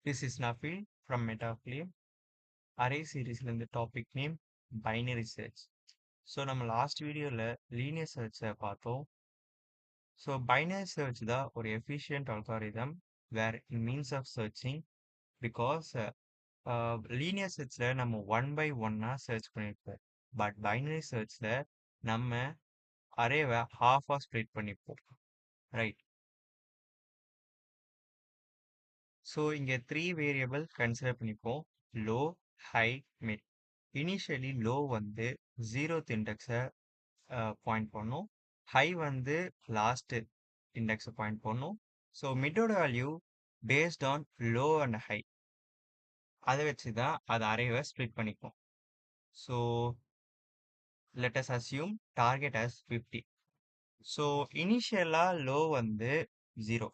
This is Nafil from Metaflame. Array சீரீஸ்ல இந்த topic name binary search. So நம்ம last வீடியோவில் லீனியர் சர்ச்சை பார்த்தோம். ஸோ பைனரி சர்ச் தான் ஒரு efficient algorithm where in means of searching because linear சர்ச்சில் நம்ம ஒன் பை ஒன்னாக சர்ச் பண்ணியிருப்போம். பட் பைனரி சர்ச்சில் நம்ம அரேவை ஹாஃபாக ஸ்ப்ளிட் பண்ணிப்போம். ரைட். ஸோ இங்கே 3 வேரியபிள் கன்சிடர் பண்ணிப்போம். Low, high, mid. Initially low வந்து 0th இண்டெக்ஸை பாயிண்ட் பண்ணும். ஹை வந்து லாஸ்ட் இண்டெக்ஸை பாயிண்ட் பண்ணும். ஸோ மிட்டோட value based on low and high அதை வச்சு தான் அது அரேவை ஸ்ப்ளிட் பண்ணிக்கும். So let us assume target as 50. So இனிஷியலாக லோ வந்து 0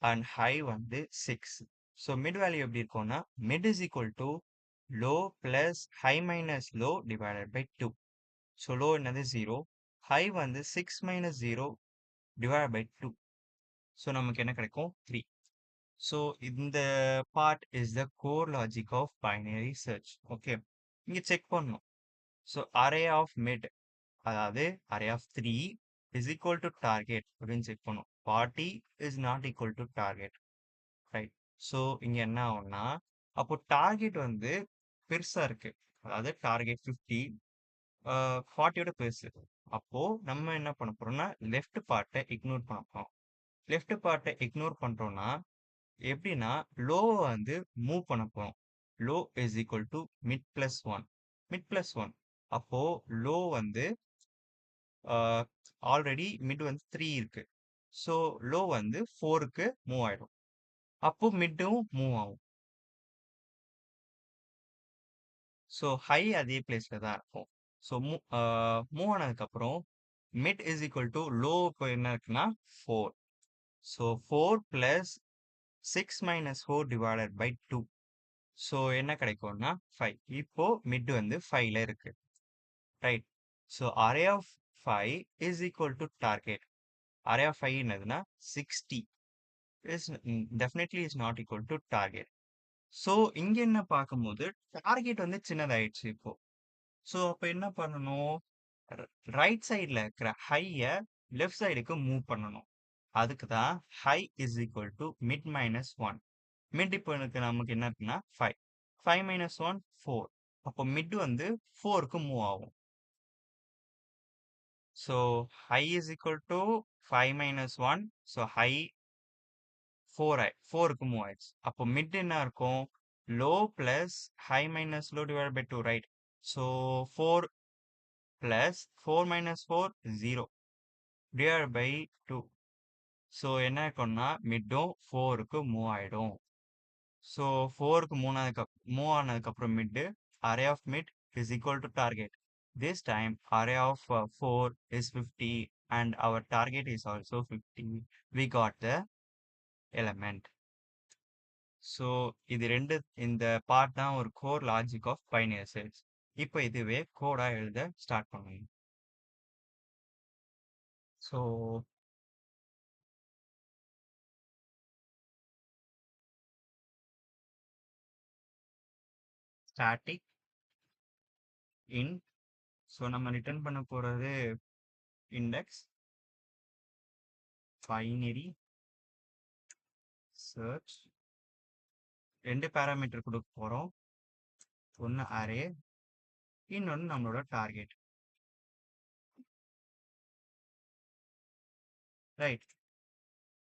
அண்ட் ஹை வந்து 6. ஸோ மிட் வேல்யூ எப்படி இருக்கும்னா mid is equal to low plus high minus low divided by 2. So low என்னது 0, ஹை வந்து 6 மைனஸ் 0 டிவைட் பை 2. ஸோ நமக்கு என்ன கிடைக்கும் 3. ஸோ இந்த part is the core logic of binary search. Okay, இங்கே check பண்ணணும். ஸோ அரே ஆஃப் மிட் அதாவது array of 3 is equal to target அப்படின்னு செக் பண்ணும். 40 is not equal to target. Right. So இங்கே என்ன ஆகும்னா அப்போ டார்கெட் வந்து பெருசாக இருக்கு, அதாவது டார்கெட் 50 40யோட பெருசு. அப்போ நம்ம என்ன பண்ண போறோம்னா லெஃப்ட் பார்ட்டை இக்னோர் பண்ண போறோம். லெஃப்ட் பார்ட்டை இக்னோர் பண்றோம்னா எப்படின்னா லோவை வந்து மூவ் பண்ண போறோம். Low is equal to mid plus 1. Mid plus 1 அப்போ லோ வந்து ஆல்ரெடி மிட் வந்து 3 இருக்கு. ஸோ லோ வந்து 4க்கு மூவ் ஆயிடும். அப்போ மிட்டும் மூவ் ஆகும். ஸோ ஹை அதே பிளேஸ்ல தான் இருக்கும். ஸோ மூவ் ஆனதுக்கப்புறம் mid is equal to low இப்போ என்ன இருக்குன்னா 4. So 4 plus 6 minus 4 divided by 2. So என்ன கிடைக்கும்னா 5. இப்போ மிட் வந்து 5ல இருக்கு. Right. So array of 5 is equal to target. Array of 5 என்னதுன்னா 60 is definitely is not equal to target. So இங்க என்ன பார்க்கும்போது டார்கெட் வந்து சின்னதாயிடுச்சு இப்போ. ஸோ அப்போ என்ன பண்ணணும், ரைட் சைடில் இருக்கிற ஹையை லெஃப்ட் சைடுக்கு மூவ் பண்ணணும். அதுக்கு தான் high is equal to mid minus 1. Mid இப்போ எனக்கு நமக்கு என்ன இருக்குன்னா 5. 5 மைனஸ் 1 4. அப்போ மிட் வந்து 4க்கு மூவ் ஆகும். So high is equal to 5 minus 1. So high 4க்கு மூவ் ஆயிடுச்சு. அப்போ மிட் என்ன இருக்கும், low plus high minus low divide by 2. Right. So 4 plus 4 minus 4 0 divide by 2. So என்ன இருக்கும்னா மிட்டும் 4க்கு மூவ் ஆயிடும். ஸோ 4க்கு மூவ் ஆனதுக்கப்புறம் mid array of mid is equal to target. This time array of 4 is 50 and our target is also 50. We got the element. So இது ரெண்டு இந்த பார்ட் தான் ஒரு core logic of binary search. இப்போ இதுவே கோடா எழுத ஸ்டார்ட் பண்ணுங்க. ஸோ ஸ்டாட்டிக் இன், ஸோ நம்ம ரிட்டர்ன் பண்ண போறது இண்டெக்ஸ் பைனரி சர்ச். ரெண்டு பேராமீட்டர் கொடுக்க போறோம், ஒன்று அரே, இன்னொன்று நம்மளோட டார்கெட். ரைட்.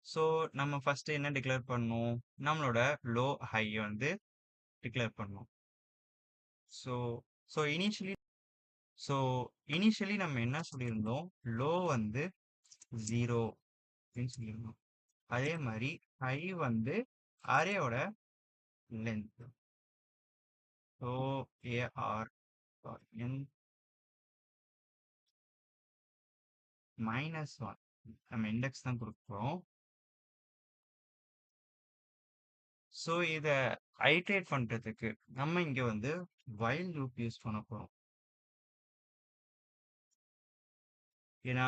ஸோ நம்ம ஃபர்ஸ்ட் என்ன டிக்ளேர் பண்ணணும், நம்மளோட லோ ஹை வந்து டிக்ளேர் பண்ணணும். So so initially so initially நம்ம என்ன சொல்லியிருந்தோம், லோ வந்து 0 அப்படின்னு சொல்லியிருந்தோம். அதே மாதிரி ஹை வந்து அரேயோட லென்த். ஸோ ஏஆர் என் மைனஸ் 1 நம்ம இண்டெக்ஸ் தான் கொடுக்குறோம். ஸோ இதை ஐட்ரேட் பண்ணுறதுக்கு நம்ம இங்கே வந்து வைல் லூப் யூஸ் பண்ண போகிறோம். ஏன்னா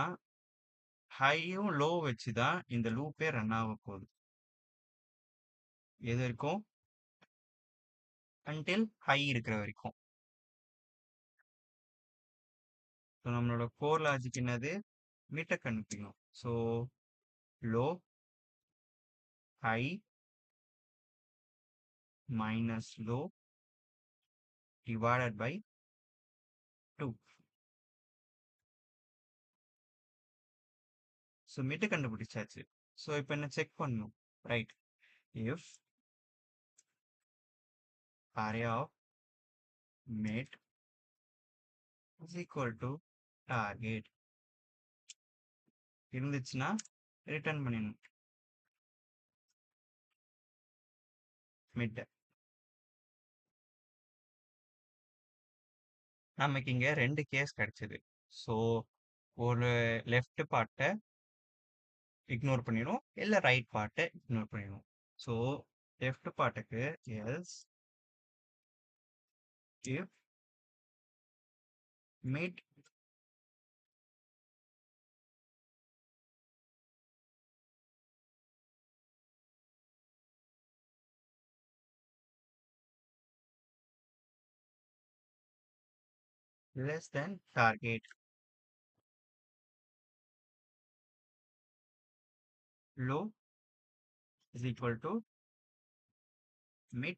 ஹையும் லோ வச்சு தான் இந்த லூப்பே ரன் ஆக போகுது. எது இருக்கும், until high இருக்கிற வரைக்கும். ஸோ நம்மளோட கோர் லாஜிக் என்னது? மிட்டை கண்டுபிடிக்கணும். So low high minus low divided by 2. So மிட்டை கண்டுபிடிச்சாச்சு. ஸோ இப்போ என்ன செக் பண்ணணும்? Right, if array of mid is equal to target இருந்துச்சுன்னா ரிட்டர்ன் பண்ணிடணும் மிட்டை. நமக்கு இங்க 2 கேஸ் கிடைச்சது. ஸோ ஒரு லெஃப்ட் பார்ட்டை இக்னோர் பண்ணிடும், இல்லை ரைட் பார்ட்டை இக்னோர் பண்ணிடும். ஸோ லெஃப்ட் பார்ட்டுக்கு else if mid less than target, low is equal to mid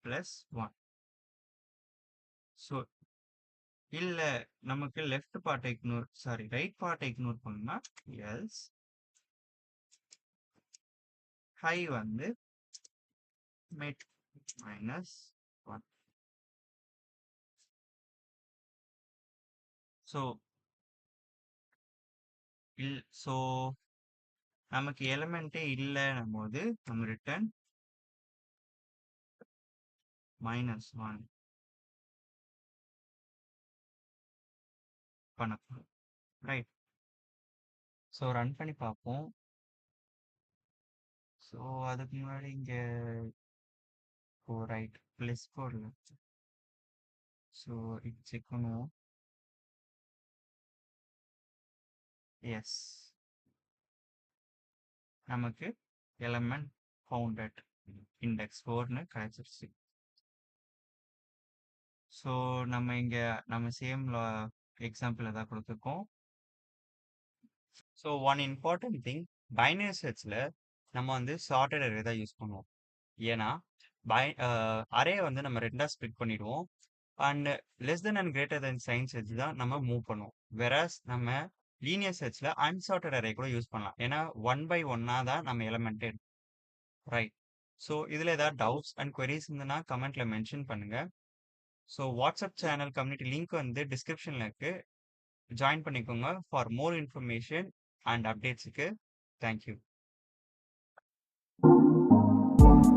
plus 1. So இல்லை நமக்கு லெஃப்ட் பார்ட்டை இக்னோர் ரைட் பார்ட்டை இக்னோர் பண்ணா எல்ஸ் ஹை வந்து மிட் மைனஸ் 1. ஸோ ஸோ நமக்கு எலிமெண்ட்டே இல்லைன்னும் போது நம்ம ரிட்டர்ன் -1 பண்ணணும். ரைட், ஸோ ரன் பண்ணி பார்ப்போம். ஸோ அதுக்கு முன்னாடி இங்கே ரைட் ப்ளஸ் கோடில் ஸோ இது செக் பண்ணுவோம். எஸ், நமக்கு எலமெண்ட் ஃபவுண்டட் இண்டெக்ஸ் 4ன்னு கிடைச்சிருச்சு. ஸோ நம்ம இங்கே நம்ம சேம் எக்ஸாம்பிள் தான் கொடுத்துருக்கோம். So one important thing, binary சர்ச்சில் நம்ம வந்து சார்ட்டட் அரே தான் யூஸ் பண்ணுவோம். ஏன்னா அரே வந்து நம்ம ரெண்டாக ஸ்ப்ளிட் பண்ணிடுவோம் and less then and greater than science வச்சு தான் நம்ம மூவ் பண்ணுவோம். வெராஸ் நம்ம லீனியர் சர்ச்சில் அன்சார்ட்டட் அரே கூட யூஸ் பண்ணலாம். ஏன்னா 1 by 1 தான் நம்ம எலமெண்ட்டே இருக்கும். ரைட், ஸோ இதில் ஏதாவது டவுட்ஸ் அண்ட் queries இருந்ததுன்னா கமெண்ட்ல மென்ஷன் பண்ணுங்க. So WhatsApp channel community link வந்து டிஸ்கிரிப்ஷனில் இருக்கு, ஜாயின் பண்ணிக்கோங்க ஃபார் மோர் இன்ஃபர்மேஷன் அண்ட் அப்டேட்ஸுக்கு. தேங்க்யூ.